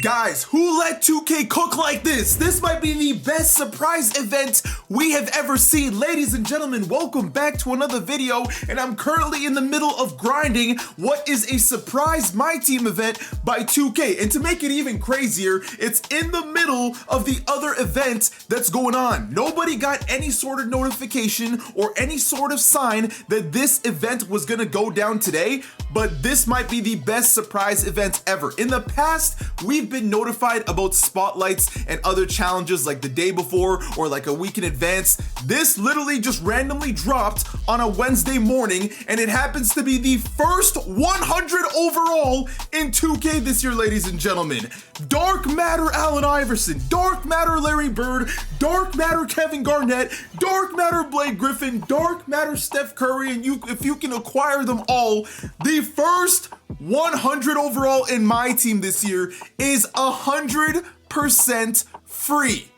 Guys, who let 2K cook like this? This might be the best surprise event we have ever seen. Ladies and gentlemen, welcome back to another video, and I'm currently in the middle of grinding what is a surprise My Team event by 2K. And to make it even crazier, it's in the middle of the other event that's going on. Nobody got any sort of notification or any sort of sign that this event was gonna go down today, but this might be the best surprise event ever. In the past, we've been notified about spotlights and other challenges like the day before or like a week in advance. This literally just randomly dropped on a Wednesday morning, and it happens to be the first 100 overall in 2K this year, ladies and gentlemen. Dark Matter Allen Iverson, Dark Matter Larry Bird, Dark Matter Kevin Garnett, Dark Matter Blake Griffin, Dark Matter Steph Curry, and if you can acquire them all, the first 100 overall in My Team this year is 100% free.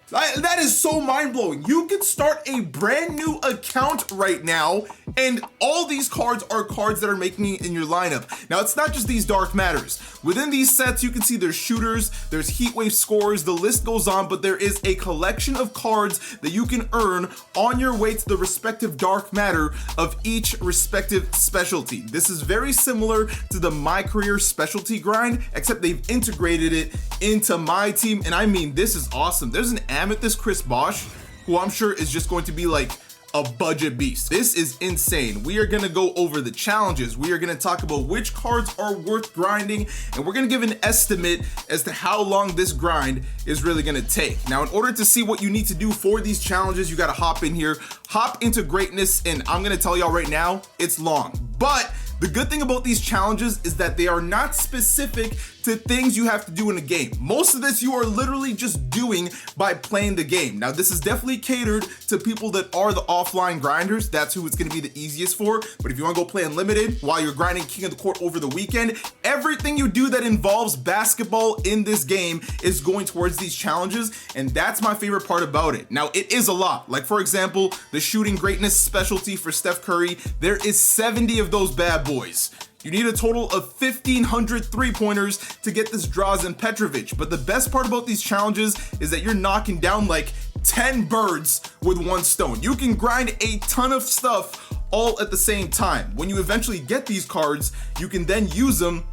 That is so mind-blowing. You can start a brand new account right now, and all these cards are cards that are making it in your lineup. Now, it's not just these Dark Matters. Within these sets, you can see there's shooters, there's heatwave scorers, the list goes on, but there is a collection of cards that you can earn on your way to the respective Dark Matter of each respective specialty. This is very similar to the My Career specialty grind, except they've integrated it into My Team, and I mean, this is awesome. There's an Amethyst Chris Bosh, who I'm sure is just going to be like a budget beast. This is insane. We are gonna go over the challenges. We are gonna talk about which cards are worth grinding, and we're gonna give an estimate as to how long this grind is really gonna take. Now, in order to see what you need to do for these challenges, you gotta hop in here, hop into greatness, and I'm gonna tell y'all right now, it's long. But the good thing about these challenges is that they are not specific to things you have to do in a game. Most of this you are literally just doing by playing the game. Now, this is definitely catered to people that are the offline grinders. That's who it's gonna be the easiest for. But if you wanna go play Unlimited while you're grinding King of the Court over the weekend, everything you do that involves basketball in this game is going towards these challenges, and that's my favorite part about it. Now, it is a lot. Like, for example, the shooting greatness specialty for Steph Curry, there is 70 of those bad boys. You need a total of 1,500 three-pointers to get this Drazen Petrovic. But the best part about these challenges is that you're knocking down like 10 birds with one stone. You can grind a ton of stuff all at the same time. When you eventually get these cards, you can then use them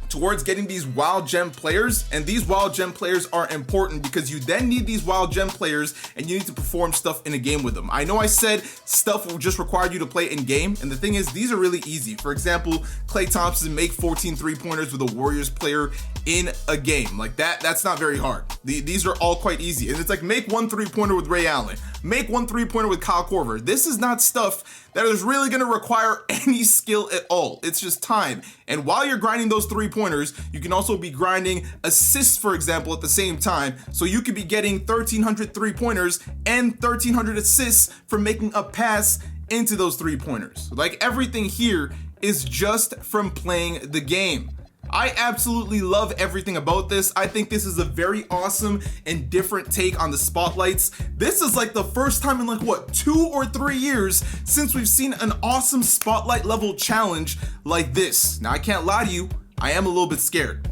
towards getting these wild gem players, and these wild gem players are important because you then need these wild gem players and you need to perform stuff in a game with them. I know I said stuff will just require you to play in game, and the thing is, these are really easy. For example, Klay Thompson make 14 three-pointers with a Warriors player in a game. Like that's not very hard. These are all quite easy, and it's like make one three-pointer with Ray Allen, make one three-pointer with Kyle Korver. This is not stuff that is really gonna require any skill at all. It's just time. And while you're grinding those three-pointers, you can also be grinding assists, for example, at the same time. So you could be getting 1,300 three-pointers and 1,300 assists from making a pass into those three-pointers. Like, everything here is just from playing the game. I absolutely love everything about this. I think this is a very awesome and different take on the spotlights. This is like the first time in like what, 2 or 3 years since we've seen an awesome spotlight level challenge like this. Now, I can't lie to you, I am a little bit scared.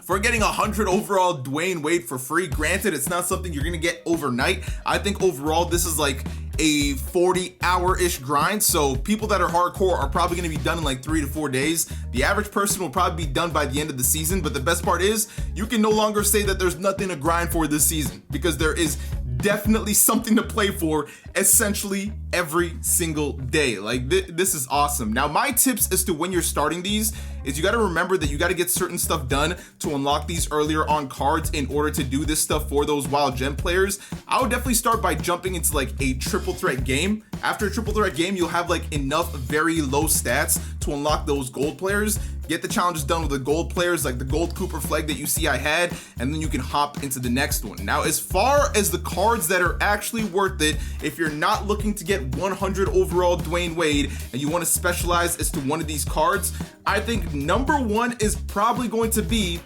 For getting 100 overall Dwyane Wade for free, granted, it's not something you're gonna get overnight. I think overall this is like a 40-hour-ish grind, so people that are hardcore are probably gonna be done in like 3 to 4 days. The average person will probably be done by the end of the season, but the best part is you can no longer say that there's nothing to grind for this season, because there is definitely something to play for essentially every single day. Like, this is awesome. Now, my tips as to when you're starting these is you got to remember that you got to get certain stuff done to unlock these earlier on cards in order to do this stuff for those wild gem players. I would definitely start by jumping into like a triple threat game. After a triple threat game, you'll have like enough very low stats to unlock those gold players. Get the challenges done with the gold players, like the gold Cooper flag that you see I had, and then you can hop into the next one. Now, as far as the cards that are actually worth it, if you're not looking to get 100 overall Dwyane Wade and you want to specialize as to one of these cards, I think number one is probably going to be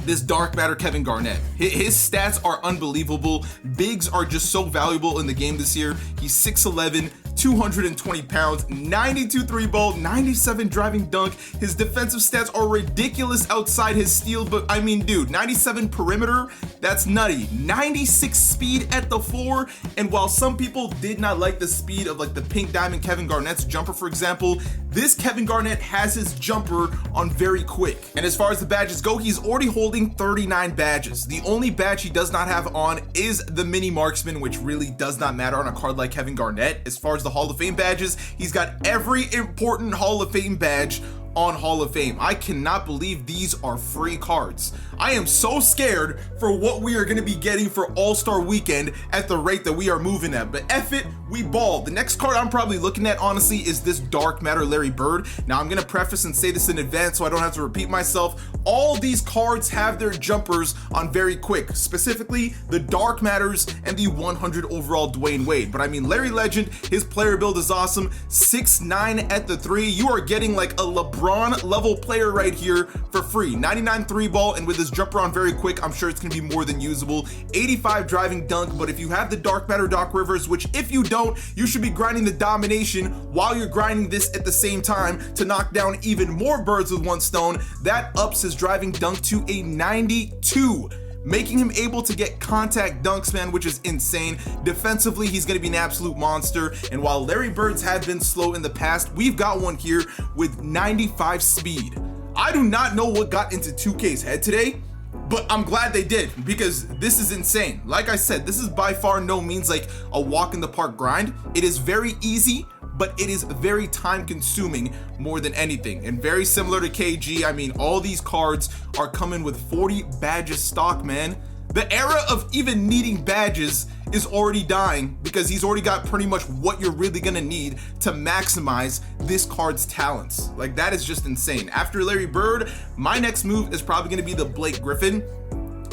this Dark Matter Kevin Garnett. His stats are unbelievable. Bigs are just so valuable in the game this year. He's 6'11", 220 pounds, 92 three ball, 97 driving dunk. His defensive stats are ridiculous outside his steal, but I mean, dude, 97 perimeter, that's nutty. 96 speed at the floor, and while some people did not like the speed of like the pink diamond Kevin Garnett's jumper, for example, this Kevin Garnett has his jumper on very quick. And as far as the badges go, he's already holding 39 badges. The only badge he does not have on is the mini marksman, which really does not matter on a card like Kevin Garnett. As far as the Hall of Fame badges, he's got every important Hall of Fame badge on Hall of Fame. I cannot believe these are free cards. I am so scared for what we are going to be getting for All-Star Weekend at the rate that we are moving at, but F it, we ball. The next card I'm probably looking at, honestly, is this Dark Matter Larry Bird. Now, I'm going to preface and say this in advance so I don't have to repeat myself. All these cards have their jumpers on very quick, specifically the Dark Matters and the 100 overall Dwyane Wade. But I mean, Larry Legend, his player build is awesome. 6'9" at the 3. You are getting like a LeBron level player right here for free. 99 3 ball, and with his jumper on very quick, I'm sure it's gonna be more than usable. 85 driving dunk, but if you have the Dark Matter Doc Rivers, which if you don't, you should be grinding the domination while you're grinding this at the same time to knock down even more birds with one stone. That ups his driving dunk to a 92. Making him able to get contact dunks, man, which is insane. Defensively, he's going to be an absolute monster. And while Larry Birds have been slow in the past, we've got one here with 95 speed. I do not know what got into 2K's head today, but I'm glad they did, because this is insane. Like I said, this is by far no means like a walk in the park grind. It is very easy, but it is very time consuming more than anything. And very similar to KG, I mean, all these cards are coming with 40 badges stock, man. The era of even needing badges is already dying because he's already got pretty much what you're really gonna need to maximize this card's talents. Like, that is just insane. After Larry Bird, my next move is probably gonna be the Blake Griffin.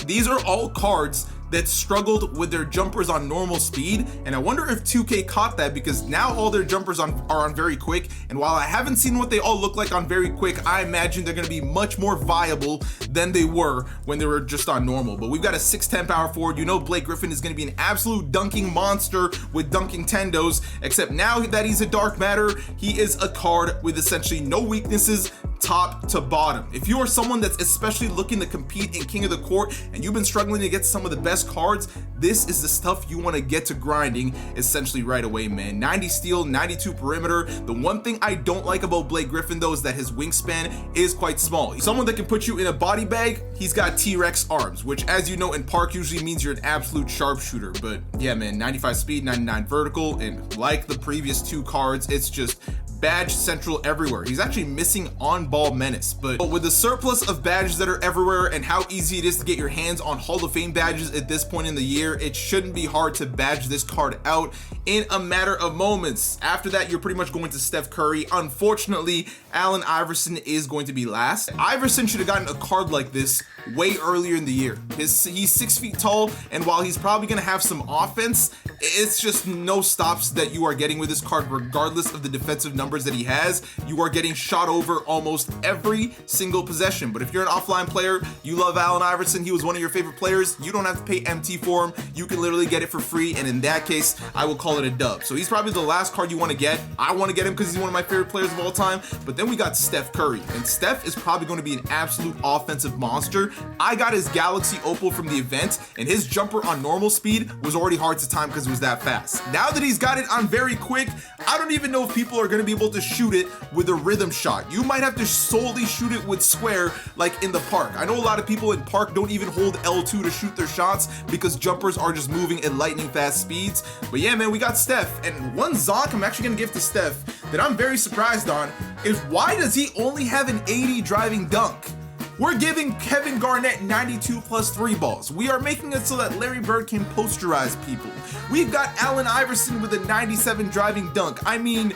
These are all cards that struggled with their jumpers on normal speed, and I wonder if 2K caught that, because now all their jumpers are on very quick, and while I haven't seen what they all look like on very quick, I imagine they're going to be much more viable than they were when they were just on normal. But we've got a 6'10" power forward. You know Blake Griffin is going to be an absolute dunking monster with dunking tendos, except now that he's a Dark Matter, he is a card with essentially no weaknesses top to bottom. If you are someone that's especially looking to compete in King of the Court and you've been struggling to get some of the best cards, this is the stuff you want to get to grinding essentially right away, man. 90 steal, 92 perimeter. The one thing I don't like about Blake Griffin though is that his wingspan is quite small. Someone that can put you in a body bag, he's got T-Rex arms, which, as you know, in park usually means you're an absolute sharpshooter. But yeah, man, 95 speed, 99 vertical, and like the previous two cards, it's just badge central everywhere. He's actually missing on-ball menace, but with the surplus of badges that are everywhere and how easy it is to get your hands on Hall of Fame badges at this point in the year, it shouldn't be hard to badge this card out in a matter of moments. After that, you're pretty much going to Steph Curry. Unfortunately, Allen Iverson is going to be last. Iverson should have gotten a card like this way earlier in the year. He's 6 feet tall, and while he's probably going to have some offense, it's just no stops that you are getting with this card. Regardless of the defensive numbers that he has, you are getting shot over almost every single possession. But if you're an offline player, you love Allen Iverson, he was one of your favorite players, you don't have to pay MT for him, you can literally get it for free, and in that case, I will call it a dub. So he's probably the last card you want to get. I want to get him because he's one of my favorite players of all time. But then we got Steph Curry, and Steph is probably going to be an absolute offensive monster. I got his Galaxy Opal from the event, and his jumper on normal speed was already hard to time because it was that fast. Now that he's got it on very quick, I don't even know if people are going to be able to shoot it with a rhythm shot. You might have to solely shoot it with square like in the park. I know a lot of people in park don't even hold L2 to shoot their shots because jumpers are just moving at lightning fast speeds. But yeah, man, we got Steph, and one zonk I'm actually going to give to Steph that I'm very surprised on is, why does he only have an 80 driving dunk? We're giving Kevin Garnett 92 plus 3 balls. We are making it so that Larry Bird can posterize people. We've got Allen Iverson with a 97 driving dunk. I mean,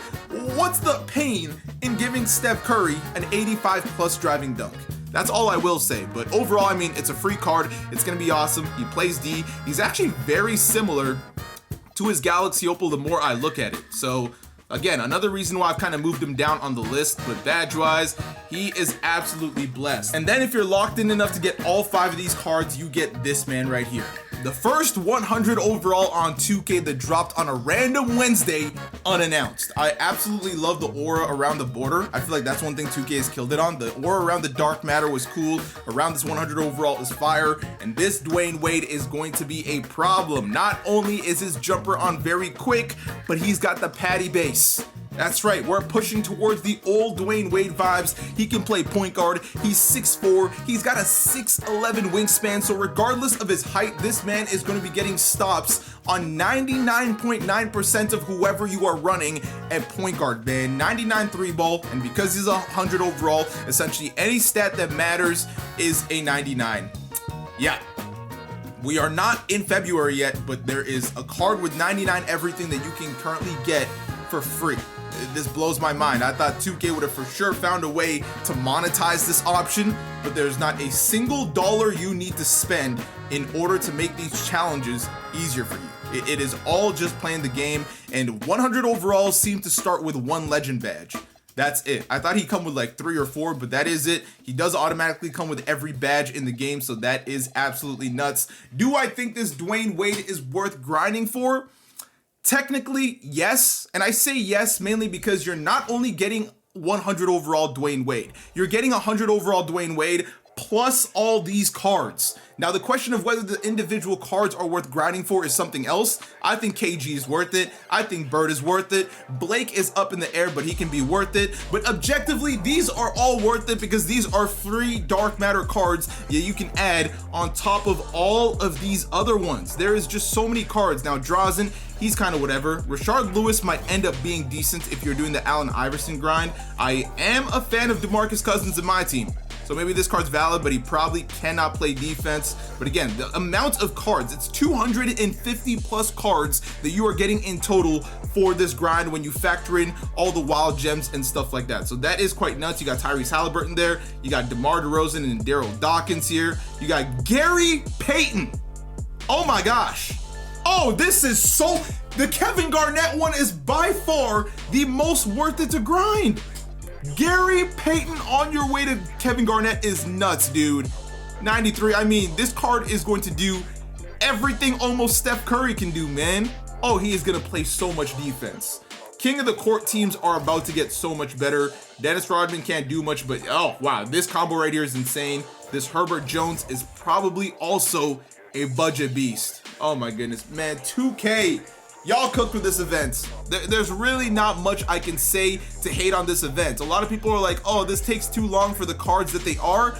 what's the pain in giving Steph Curry an 85 plus driving dunk? That's all I will say. But overall, I mean, it's a free card. It's going to be awesome. He plays D. He's actually very similar to his Galaxy Opal the more I look at it. So again, another reason why I've kind of moved him down on the list, but badge-wise, he is absolutely blessed. And then if you're locked in enough to get all 5 of these cards, you get this man right here. The first 100 overall on 2K that dropped on a random Wednesday unannounced. I absolutely love the aura around the border. I feel like that's one thing 2K has killed it on. The aura around the dark matter was cool. Around this 100 overall is fire. And this Dwyane Wade is going to be a problem. Not only is his jumper on very quick, but he's got the patty base. That's right, we're pushing towards the old Dwyane Wade vibes. He can play point guard, he's 6'4", he's got a 6'11" wingspan, so regardless of his height, this man is going to be getting stops on 99.9% of whoever you are running at point guard, man. 99 3 ball, and because he's 100 overall, essentially any stat that matters is a 99. Yeah. We are not in February yet, but there is a card with 99 everything that you can currently get for free. This blows my mind. I thought 2K would have for sure found a way to monetize this option, but there's not a single dollar you need to spend in order to make these challenges easier for you. It is all just playing the game, and 100 overall seem to start with 1 legend badge. That's it. I thought he'd come with like 3 or 4, but that is it. He does automatically come with every badge in the game, so that is absolutely nuts. Do I think this Dwyane Wade is worth grinding for? Technically, yes. And I say yes mainly because you're not only getting 100 overall Dwyane Wade, you're getting 100 overall Dwyane Wade plus all these cards. Now, the question of whether the individual cards are worth grinding for is something else. I think KG is worth it. I think Bird is worth it. Blake is up in the air, but he can be worth it. But objectively, these are all worth it because these are free dark matter cards that you can add on top of all of these other ones. There is just so many cards. Now, Drazen, he's kind of whatever. Rashard Lewis might end up being decent if you're doing the Allen Iverson grind. I am a fan of DeMarcus Cousins in my team, so maybe this card's valid, but he probably cannot play defense. But again, the amount of cards, it's 250 plus cards that you are getting in total for this grind when you factor in all the wild gems and stuff like that. So that is quite nuts. You got Tyrese Halliburton there. You got DeMar DeRozan and Daryl Dawkins here. You got Gary Payton. Oh my gosh. Oh, this is so... The Kevin Garnett one is by far the most worth it to grind. Gary Payton on your way to Kevin Garnett is nuts, dude. 93, I mean, this card is going to do everything almost Steph Curry can do, man. Oh, he is going to play so much defense. King of the court teams are about to get so much better. Dennis Rodman can't do much, but oh, wow, this combo right here is insane. This Herbert Jones is probably also a budget beast. Oh my goodness, man, 2K. Y'all cooked with this event. There's really not much I can say to hate on this event. A lot of people are like, oh, this takes too long for the cards that they are.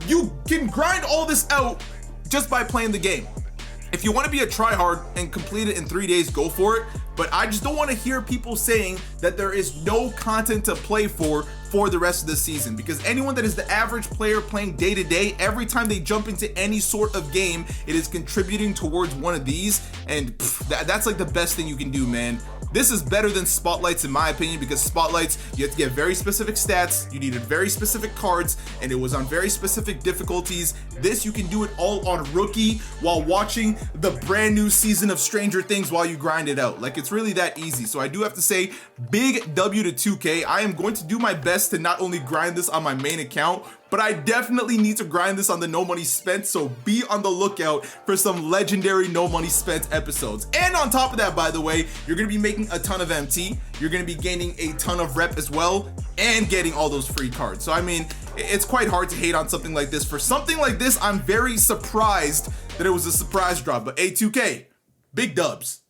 You can grind all this out just by playing the game. If you want to be a tryhard and complete it in 3 days, go for it. But I just don't want to hear people saying that there is no content to play for the rest of the season, because anyone that is the average player playing day to day, every time they jump into any sort of game, it is contributing towards one of these, and that's like the best thing you can do, man. This is better than Spotlights in my opinion, because Spotlights, you have to get very specific stats, you needed very specific cards, and it was on very specific difficulties. This, you can do it all on Rookie while watching the brand new season of Stranger Things while you grind it out. Like, it's really that easy. So I do have to say, big W to 2K. I am going to do my best to not only grind this on my main account, but I definitely need to grind this on the No Money Spent, so be on the lookout for some legendary No Money Spent episodes. And on top of that, by the way, you're going to be making a ton of MT, you're going to be gaining a ton of rep as well, and getting all those free cards. So I mean, it's quite hard to hate on something like this. For something like this, I'm very surprised that it was a surprise drop, but A2K, big dubs.